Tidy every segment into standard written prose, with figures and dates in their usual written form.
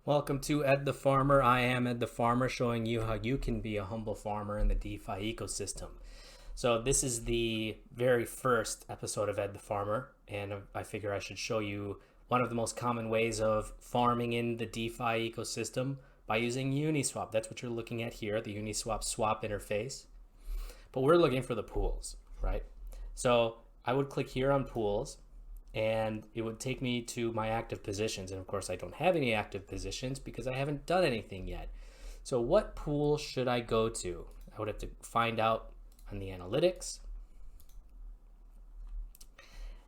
Welcome to Ed the Farmer. I am Ed the Farmer, showing you how you can be a humble farmer in the DeFi ecosystem. So this is the very first episode of Ed the Farmer, and I figure I should show you one of the most common ways of farming in the DeFi ecosystem by using Uniswap. That's what you're looking at here, the Uniswap swap interface. But we're looking for the pools, right? So I would click here on pools, and it would take me to my active positions. And of course I don't have any active positions because I haven't done anything yet. So what pool should I go to? I would have to find out on the analytics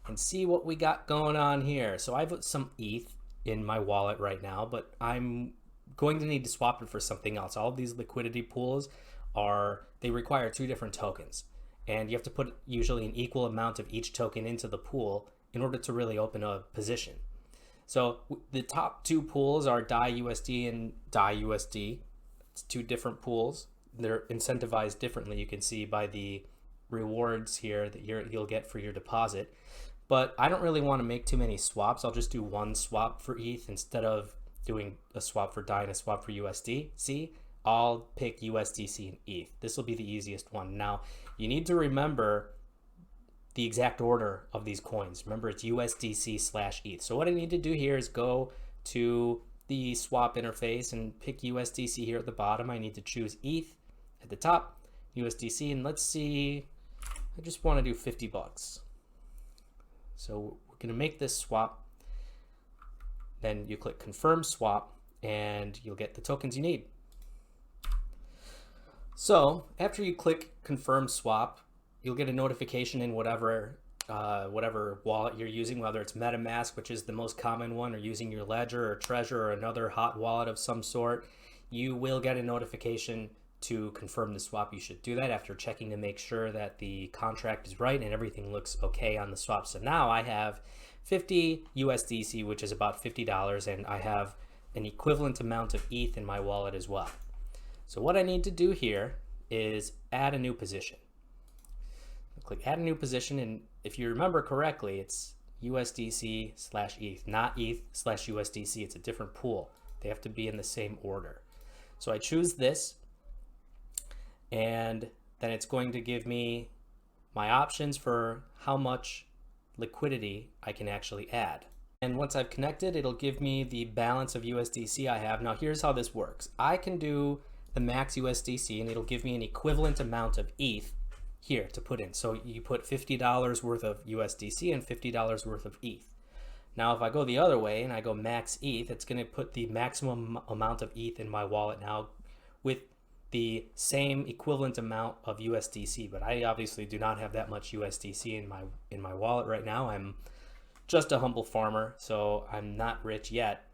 and see what we got going on here. So I have some ETH in my wallet right now, but I'm going to need to swap it for something else. All of these liquidity pools they require two different tokens, and you have to put usually an equal amount of each token into the pool in order to really open a position. So the top two pools are DAI-USD and DAI-USD. It's two different pools. They're incentivized differently. You can see by the rewards here that you'll get for your deposit. But I don't really want to make too many swaps. I'll just do one swap for ETH instead of doing a swap for DAI and a swap for USDC. I'll pick USDC and ETH. This will be the easiest one. Now, you need to remember the exact order of these coins. Remember, it's USDC/ETH. So what I need to do here is go to the swap interface and pick USDC here at the bottom. I need to choose ETH at the top, USDC, and let's see, I just want to do 50 bucks. So we're going to make this swap. Then you click confirm swap and you'll get the tokens you need. So after you click confirm swap, you'll get a notification in whatever wallet you're using, whether it's MetaMask, which is the most common one, or using your Ledger or Trezor or another hot wallet of some sort. You will get a notification to confirm the swap. You should do that after checking to make sure that the contract is right and everything looks okay on the swap. So now I have 50 USDC, which is about $50, and I have an equivalent amount of ETH in my wallet as well. So what I need to do here is add a new position. Click add a new position, and if you remember correctly, it's USDC/ETH, not ETH/USDC. It's a different pool. They have to be in the same order. So I choose this, and then it's going to give me my options for how much liquidity I can actually add. And once I've connected, it'll give me the balance of USDC I have. Now here's how this works. I can do the max USDC, and it'll give me an equivalent amount of ETH here to put in. So you put $50 worth of USDC and $50 worth of ETH. Now if I go the other way and I go max ETH, it's going to put the maximum amount of ETH in my wallet now with the same equivalent amount of USDC. But I obviously do not have that much USDC in my wallet right now. I'm just a humble farmer, so I'm not rich yet.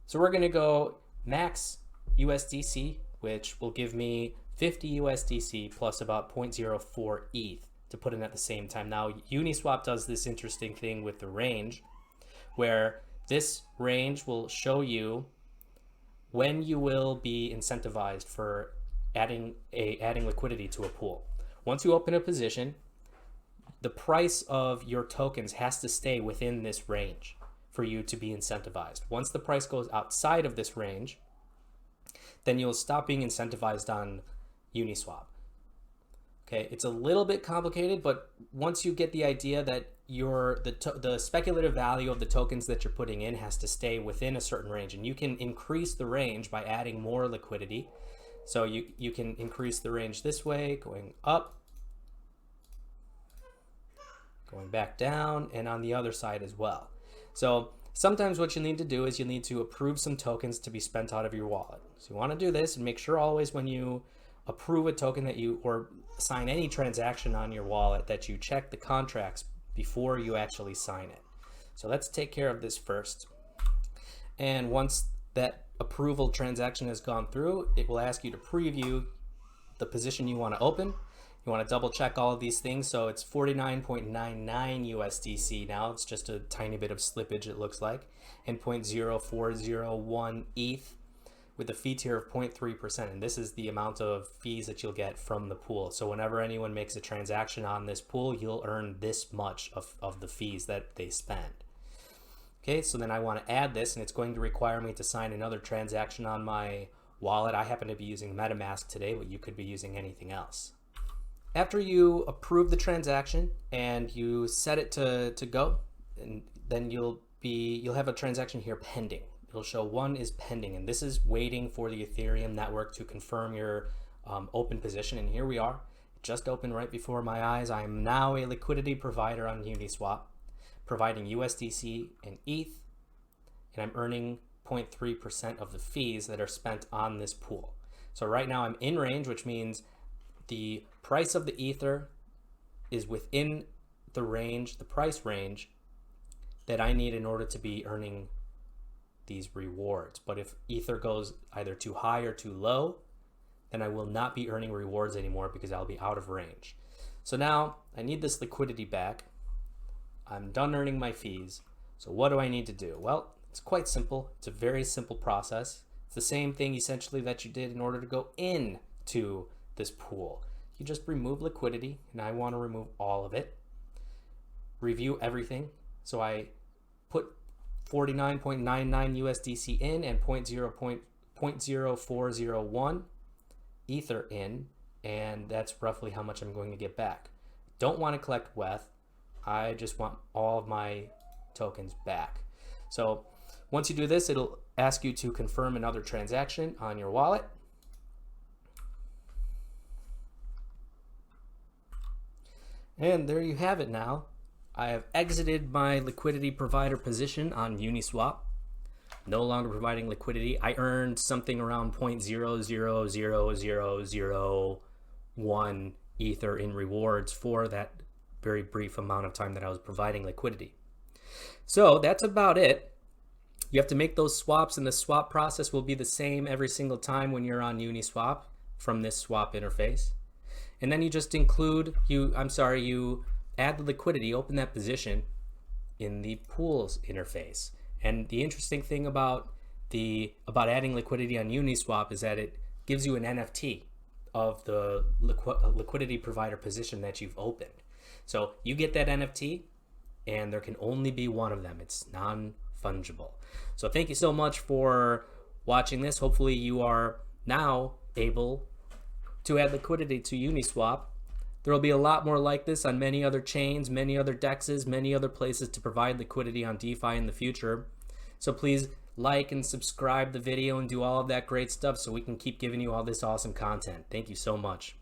So we're going to go max USDC, which will give me 50 USDC plus about 0.04 ETH to put in at the same time. Now, Uniswap does this interesting thing with the range, where this range will show you when you will be incentivized for adding liquidity to a pool. Once you open a position, the price of your tokens has to stay within this range for you to be incentivized. Once the price goes outside of this range, then you'll stop being incentivized on Uniswap. Okay, it's a little bit complicated, but once you get the idea that the speculative value of the tokens that you're putting in has to stay within a certain range, and you can increase the range by adding more liquidity. So you can increase the range this way, going up, going back down, and on the other side as well. So sometimes what you need to do is you need to approve some tokens to be spent out of your wallet. So you want to do this and make sure always when you approve a token or sign any transaction on your wallet that you check the contracts before you actually sign it. So let's take care of this first. And once that approval transaction has gone through, it will ask you to preview the position you want to open. You want to double check all of these things. So it's 49.99 USDC now. It's just a tiny bit of slippage, it looks like, and 0.0401 ETH with a fee tier of 0.3%. And this is the amount of fees that you'll get from the pool. So whenever anyone makes a transaction on this pool, you'll earn this much of the fees that they spend. Okay, so then I want to add this, and it's going to require me to sign another transaction on my wallet. I happen to be using MetaMask today, but you could be using anything else. After you approve the transaction and you set it to go, and then you'll have a transaction here pending. It'll show one is pending, and this is waiting for the Ethereum network to confirm your open position. And here we are. It just opened right before my eyes. I am now a liquidity provider on Uniswap, providing USDC and ETH, and I'm earning 0.3% of the fees that are spent on this pool. So right now I'm in range, which means the price of the Ether is within the range, the price range that I need in order to be earning these rewards. But if Ether goes either too high or too low, then I will not be earning rewards anymore because I'll be out of range. So now I need this liquidity back. I'm done earning my fees. So what do I need to do? Well, it's quite simple. It's a very simple process. It's the same thing essentially that you did in order to go into this pool. You just remove liquidity, and I want to remove all of it. Review everything. So I put 49.99 USDC in and 0.0401 Ether in, and that's roughly how much I'm going to get back. Don't want to collect WETH. I just want all of my tokens back. So once you do this, it'll ask you to confirm another transaction on your wallet. And there you have it now. I have exited my liquidity provider position on Uniswap. No longer providing liquidity. I earned something around 0.000001 Ether in rewards for that very brief amount of time that I was providing liquidity. So that's about it. You have to make those swaps, and the swap process will be the same every single time when you're on Uniswap from this swap interface. And then you just you add the liquidity, open that position in the pools interface. And the interesting thing about adding liquidity on Uniswap is that it gives you an NFT of the liquidity provider position that you've opened. So you get that NFT, and there can only be one of them. It's non-fungible. So thank you so much for watching this. Hopefully you are now able to add liquidity to Uniswap. There will be a lot more like this on many other chains, many other DEXs, many other places to provide liquidity on DeFi in the future. So please like and subscribe the video and do all of that great stuff so we can keep giving you all this awesome content. Thank you so much.